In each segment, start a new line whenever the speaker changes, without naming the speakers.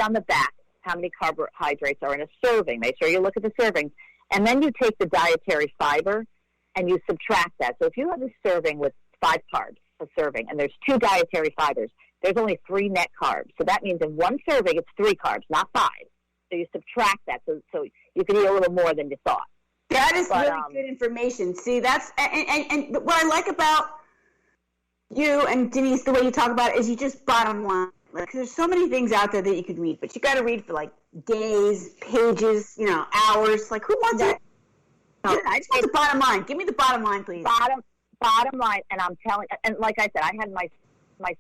on the back how many carbohydrates are in a serving. Make sure you look at the serving. And then you take the dietary fiber and you subtract that. So if you have a serving with 5 carbs, a serving, and there's 2 dietary fibers, there's only 3 net carbs. So that means in one serving, it's 3 carbs, not 5. So you subtract that so you can eat a little more than you thought.
That is really good information. See, that's and what I like about you and Denise, the way you talk about it, is you just bottom line. Like, there's so many things out there that you could read, but you got to read for like days, pages, hours. Like, who wants it? I just want the bottom line. Give me the bottom line, please.
Bottom line, and I'm telling, and like I said, I had my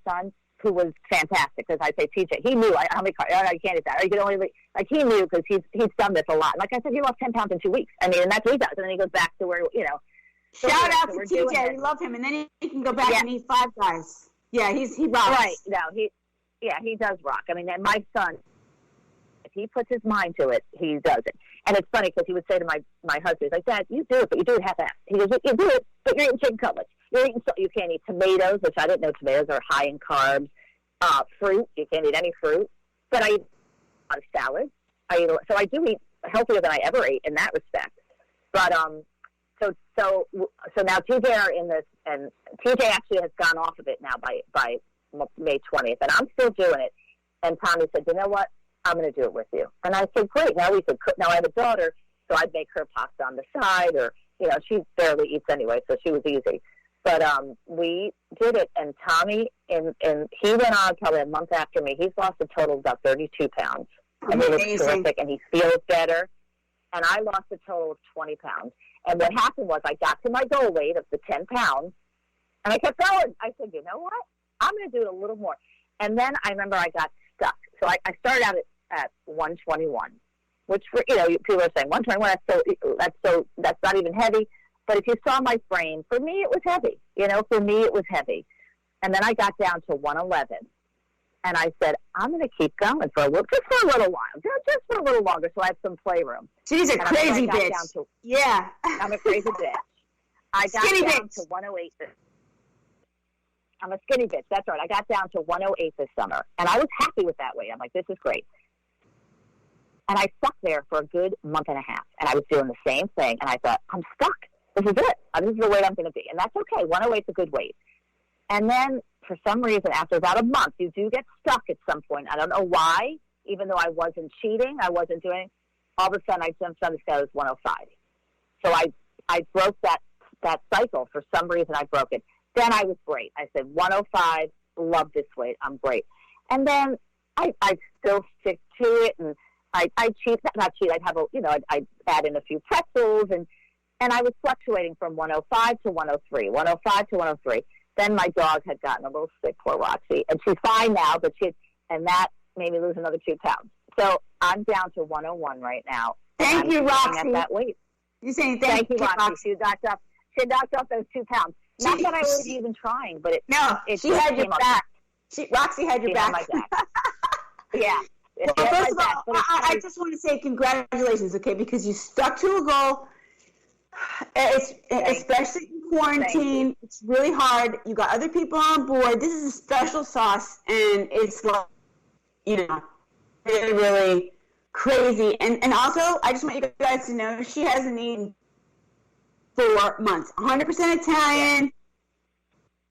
son who was fantastic, because I say, TJ, he knew how many carbs. Oh, you can't eat that. Or you can only he knew, because he's done this a lot. Like I said, he lost 10 pounds in 2 weeks. I mean, and that's what he does. And then he goes back to where
Shout out to TJ. We love him, and then he can go back and eat Five Guys. Yeah, he rocks.
Right. No, he does rock. I mean, and my son, if he puts his mind to it, he does it. And it's funny, because he would say to my husband, he's like, Dad, you do it, but you do it half-assed. He goes, you do it, but you're eating chicken cutlets. You can't eat tomatoes, which I didn't know tomatoes are high in carbs. Fruit, you can't eat any fruit. But I eat a lot of salads. So I do eat healthier than I ever ate in that respect. But so now TJ are in this, and TJ actually has gone off of it now by May 20th, and I'm still doing it. And Tommy said, you know what? I'm going to do it with you. And I said, great. Now we could cook. Now I have a daughter, so I'd make her pasta on the side, or she barely eats anyway, so she was easy. But we did it, and Tommy, and he went on probably a month after me. He's lost a total of about 32 pounds. And he looks terrific, and he feels better. And I lost a total of 20 pounds. And what happened was I got to my goal weight of the 10 pounds, and I kept going. I said, you know what? I'm going to do it a little more. And then I remember I got stuck. So I started out at 121, which, people are saying, 121, that's not even heavy. But if you saw my frame, for me, it was heavy. For me, it was heavy. And then I got down to 111. And I said, I'm going to keep going just for a little while, just for a little longer, so I have some playroom.
She's a crazy bitch.
I'm a crazy bitch. I got down to 108. I'm a skinny bitch. That's right. I got down to 108 this summer. And I was happy with that weight. I'm like, this is great. And I stuck there for a good month and a half. And I was doing the same thing. And I thought, I'm stuck. This is it. This is the weight I'm going to be. And that's okay. 108 is a good weight. And then, for some reason, after about a month, you do get stuck at some point. I don't know why. Even though I wasn't cheating, I wasn't doing, all of a sudden I jumped on the scale as 105. So I broke that cycle. For some reason, I broke it. Then I was great. I said, 105, love this weight. I'm great. And then I still stick to it, and I cheat. Not cheat. I'd have I'd add in a few pretzels, and I was fluctuating from 105 to 103, 105 to 103. Then my dog had gotten a little sick, poor Roxy, and she's fine now, and that made me lose another 2 pounds. So I'm down to 101 right now.
Thank you, Roxy.
At that weight.
You're saying
thank you, Roxy. She knocked off those 2 pounds. Not that I wasn't even trying, but
she had your back. Roxy had your back.
My back. Yeah.
Well, first of all, I just want to say congratulations, okay, because you stuck to a goal. Especially in quarantine, it's really hard. You got other people on board. This is a special sauce, and it's like, really, really crazy. And also, I just want you guys to know she hasn't eaten 4 months. 100% Italian.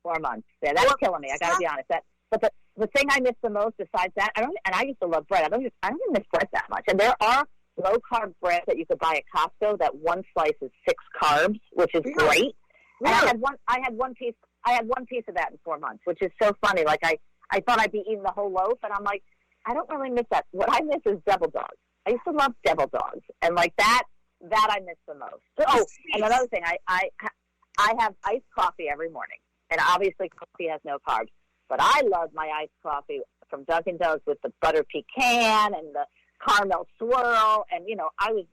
4 months. Yeah, that's killing me. I got to be honest. But the thing I miss the most, besides that, I used to love bread. I don't even miss bread that much. And there are low carb bread that you could buy at Costco. That one slice is 6 carbs, which is great. And I had one piece of that in 4 months, which is so funny. Like I thought I'd be eating the whole loaf, and I'm like, I don't really miss that. What I miss is devil dogs. I used to love devil dogs, and like that I miss the most. Oh, and another thing, I have iced coffee every morning, and obviously coffee has no carbs, but I love my iced coffee from Dunkin' Donuts with the butter pecan and the caramel swirl, and I was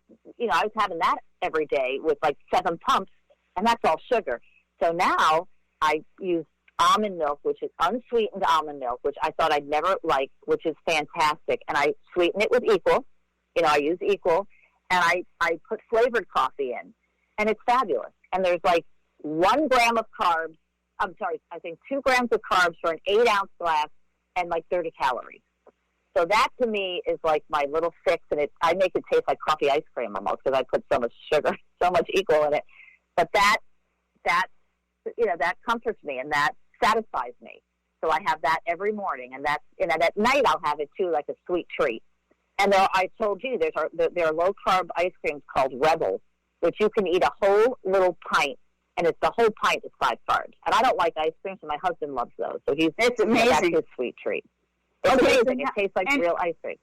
having that every day with like 7 pumps, and that's all sugar. So now I use almond milk, which is unsweetened almond milk, which I thought I'd never like, which is fantastic, and I sweeten it with Equal. I use Equal, and I put flavored coffee in, and it's fabulous. And there's like 1 gram of carbs. I think 2 grams of carbs for an 8-ounce glass, and like 30 calories. So that to me is like my little fix, and I make it taste like coffee ice cream almost because I put so much sugar, so much equal in it. But that comforts me and that satisfies me. So I have that every morning, and at night I'll have it too, like a sweet treat. And I told you there are low carb ice creams called Rebel, which you can eat a whole little pint, and the whole pint is 5 carbs. And I don't like ice cream, so my husband loves those. So
it's amazing.
That's his sweet treat. It's amazing. It tastes like real ice cream.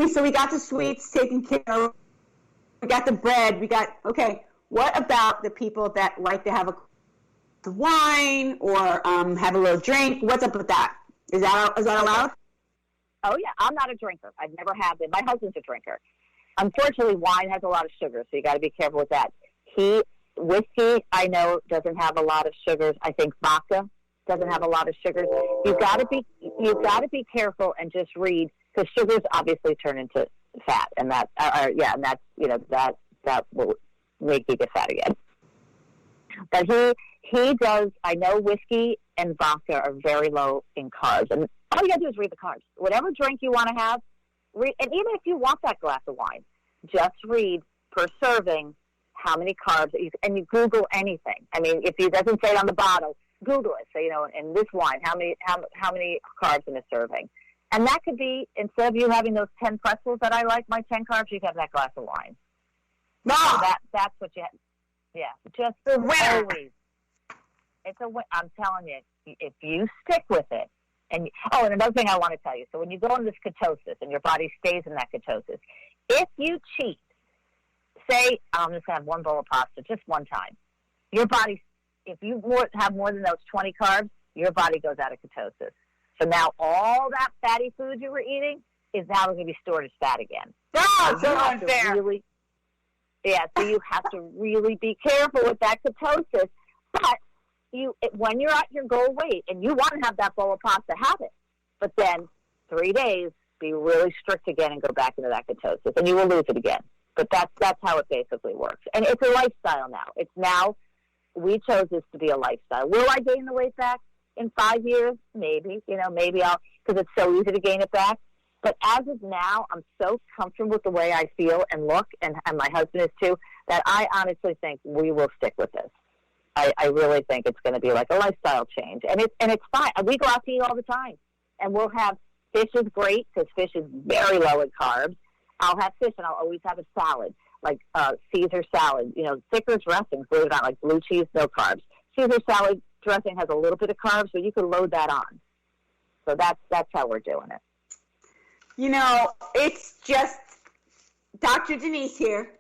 So we got the sweets taken care of. We got the bread. What about the people that like to have a wine or have a little drink? What's up with that? Is that allowed?
Oh, yeah. I'm not a drinker. I've never have been. My husband's a drinker. Unfortunately, wine has a lot of sugar, so you got to be careful with that. Whiskey, I know, doesn't have a lot of sugars. I think vodka doesn't have a lot of sugars. You've got to be careful and just read, because sugars obviously turn into fat, and that will make you get fat again. But he does. I know whiskey and vodka are very low in carbs, and all you got to do is read the carbs. Whatever drink you want to have, read, and even if you want that glass of wine, just read per serving how many carbs, and you Google anything. I mean, if it doesn't say it on the bottle, Google it. So, in this wine, how many carbs in a serving? And that could be, instead of you having those 10 pretzels that I like, my 10 carbs, you can have that glass of wine. No, so that's what you have. Yeah, just always. I'm telling you, if you stick with it, and another thing I want to tell you. So when you go into this ketosis and your body stays in that ketosis, if you cheat, say I'm just going to have one bowl of pasta just one time, your body, if you have more than those 20 carbs, your body goes out of ketosis. So now all that fatty food you were eating is now going to be stored as fat again.
Oh, so unfair.
So you have to really be careful with that ketosis. But when you're at your goal weight and you want to have that bowl of pasta, have it. But then 3 days, be really strict again and go back into that ketosis, and you will lose it again. But that's how it basically works. And it's a lifestyle now. We chose this to be a lifestyle. Will I gain the weight back in 5 years? Maybe. Maybe I'll, because it's so easy to gain it back. But as of now, I'm so comfortable with the way I feel and look, and my husband is too, that I honestly think we will stick with this. I really think it's going to be like a lifestyle change. And it's fine. We go out to eat all the time. And we'll have fish is great because fish is very low in carbs. I'll have fish, and I'll always have a salad, like Caesar salad. Thicker dressings, believe it or not, like blue cheese, no carbs. Caesar salad dressing has a little bit of carbs, so you can load that on. So that's how we're doing it.
It's just Dr. Denise here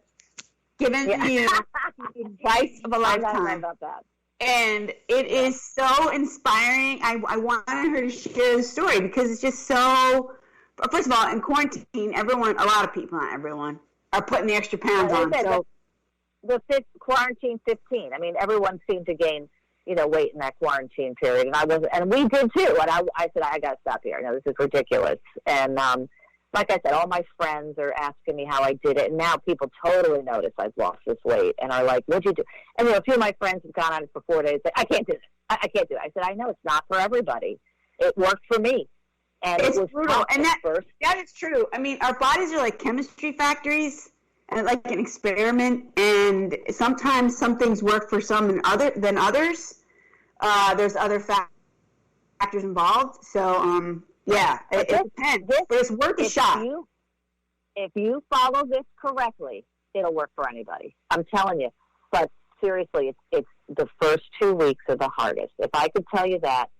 giving you the advice of a lifetime.
About that.
And it is so inspiring. I wanted her to share the story because it's just so. First of all, in quarantine, a lot of people, not everyone, are putting the extra pounds on. So
the quarantine 15. I mean, everyone seemed to gain, weight in that quarantine period, and we did too. And I said, I got to stop here. This is ridiculous. And like I said, all my friends are asking me how I did it, and now people totally notice I've lost this weight and are like, "What'd you do?" And a few of my friends have gone on it for 4 days. Like, I can't do it. I can't do it. I said, I know it's not for everybody. It worked for me. And
it's
it was
brutal, and that is true. I mean, our bodies are like chemistry factories, and like an experiment. And sometimes some things work for some than others. There's other factors involved. So, it depends. But it's worth a shot.
If you follow this correctly, it'll work for anybody. I'm telling you. But seriously, it's the first 2 weeks are the hardest. If I could tell you that.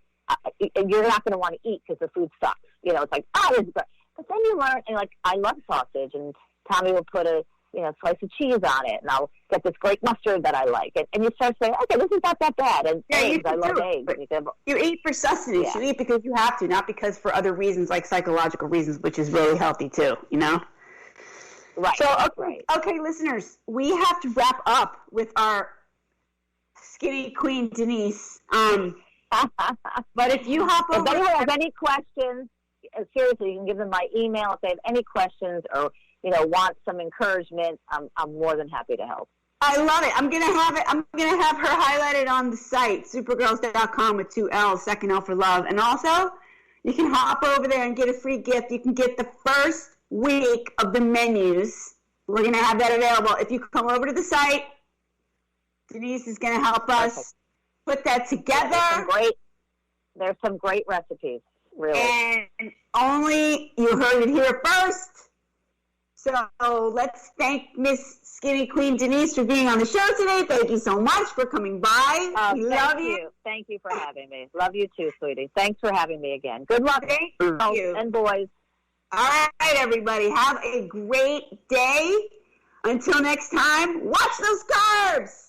You're not going to want to eat because the food sucks. It's like, this is good. But then you learn, and like, I love sausage, and Tommy will put a slice of cheese on it, and I'll get this great mustard that I like. And you start saying, okay, this is not that bad. And eggs, I love eggs.
You eat for sustenance. Yeah. You eat because you have to, not because for other reasons, like psychological reasons, which is really healthy too,
Right.
So, okay, listeners, we have to wrap up with our skinny queen, Denise. But if you hop over,
if anyone has any questions, seriously, you can give them my email if they have any questions or want some encouragement. I'm more than happy to help.
I love it. I'm gonna have her highlighted on the site, supergirls.com with 2 L's, second L for love, and also You can hop over there and get a free gift. You can get the first week of the menus. We're going to have that available. If you come over to the site, Denise is going to help us put that together.
There's some great recipes, really.
And only you heard it here first. So let's thank Miss Skinny Queen Denise for being on the show today. Thank you so much for coming by. We love you.
Thank you for having me. Love you too, sweetie. Thanks for having me again. Good luck.
Thank you.
And boys.
All right, everybody. Have a great day. Until next time, watch those carbs.